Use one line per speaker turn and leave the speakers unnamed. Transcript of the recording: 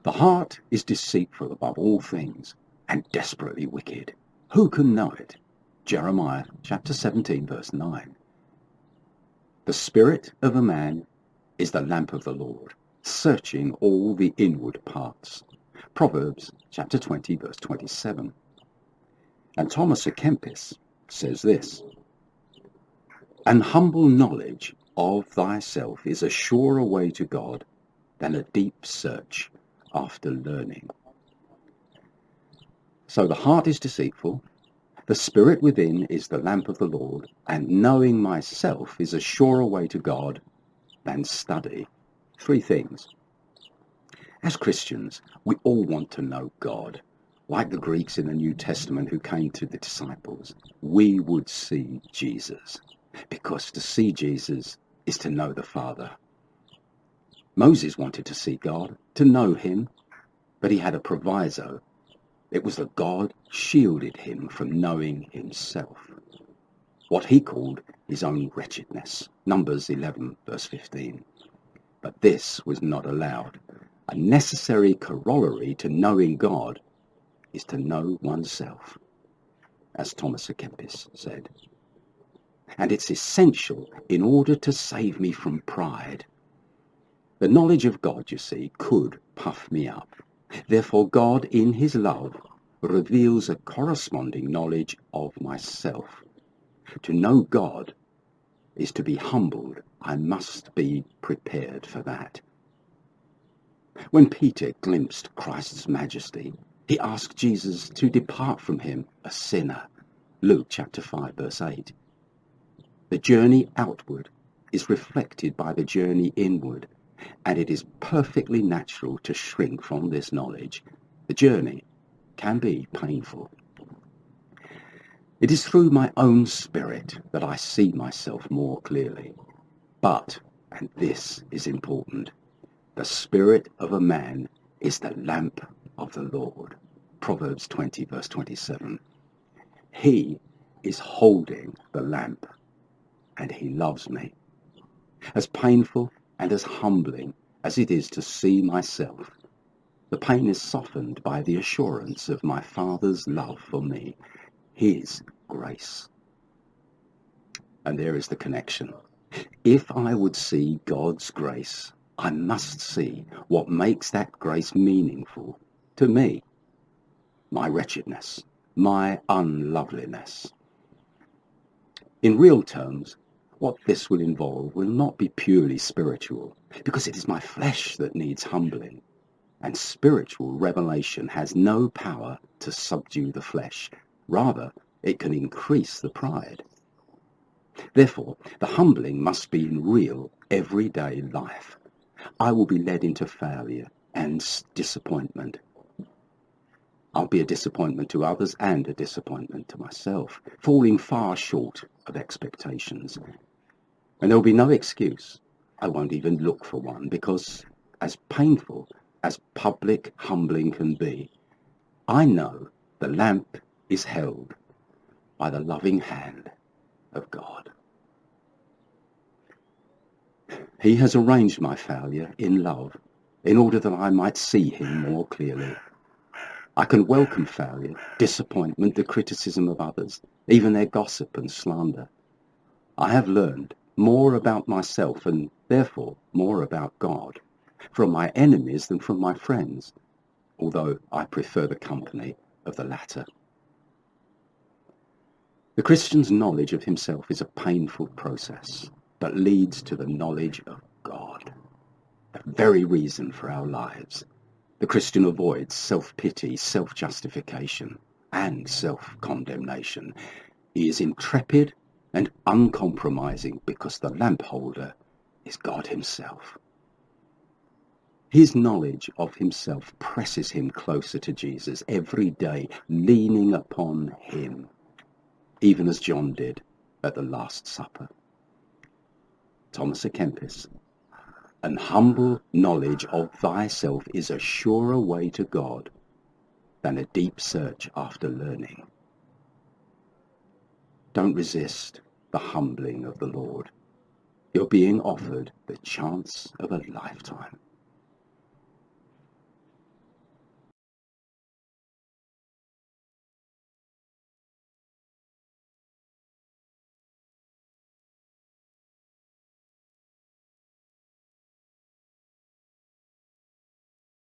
The heart is deceitful above all things and desperately wicked. Who can know it? Jeremiah chapter 17 verse 9. The spirit of a man is the lamp of the Lord, searching all the inward parts. Proverbs chapter 20 verse 27. And Thomas à Kempis says this: an humble knowledge of thyself is a surer way to God than a deep search after learning. So the heart is deceitful, the spirit within is the lamp of the Lord, and knowing myself is a surer way to God than study. Three things. As Christians, we all want to know God. Like the Greeks in the New Testament who came to the disciples, we would see Jesus, because to see Jesus is to know the Father. Moses wanted to see God, to know him, but he had a proviso. It was that God shielded him from knowing himself, what he called his own wretchedness. Numbers 11 verse 15. But this was not allowed. A necessary corollary to knowing God is to know oneself, as Thomas à Kempis said. And it's essential in order to save me from pride. The knowledge of God, you see, could puff me up. Therefore, God, in his love, reveals a corresponding knowledge of myself. To know God is to be humbled. I must be prepared for that. When Peter glimpsed Christ's majesty, he asked Jesus to depart from him, a sinner. Luke chapter 5 verse 8. The journey outward is reflected by the journey inward, and it is perfectly natural to shrink from this knowledge. The journey can be painful. It is through my own spirit that I see myself more clearly. But, and this is important, the spirit of a man is the lamp of the Lord. Proverbs 20 verse 27. He is holding the lamp, and he loves me. As painful and as humbling as it is to see myself, the pain is softened by the assurance of my Father's love for me, his grace. And there is the connection. If I would see God's grace, I must see what makes that grace meaningful to me. My wretchedness, my unloveliness. In real terms, what this will involve will not be purely spiritual, because it is my flesh that needs humbling, and spiritual revelation has no power to subdue the flesh. Rather, it can increase the pride. Therefore, the humbling must be in real, everyday life. I will be led into failure and disappointment. I'll be a disappointment to others and a disappointment to myself, falling far short of expectations. And there will be no excuse. I won't even look for one, because as painful as public humbling can be, I know the lamp is held by the loving hand of God. He has arranged my failure in love in order that I might see him more clearly. I can welcome failure, disappointment, the criticism of others, even their gossip and slander. I have learned more about myself and therefore more about God from my enemies than from my friends, although I prefer the company of the latter. The Christian's knowledge of himself is a painful process, but leads to the knowledge of God, the very reason for our lives. The Christian avoids self-pity, self-justification, and self-condemnation. He is intrepid and uncompromising because the lamp holder is God himself. His knowledge of himself presses him closer to Jesus every day, leaning upon him, even as John did at the Last Supper. Thomas à Kempis: an humble knowledge of thyself is a surer way to God than a deep search after learning. Don't resist the humbling of the Lord. You're being offered the chance of a lifetime.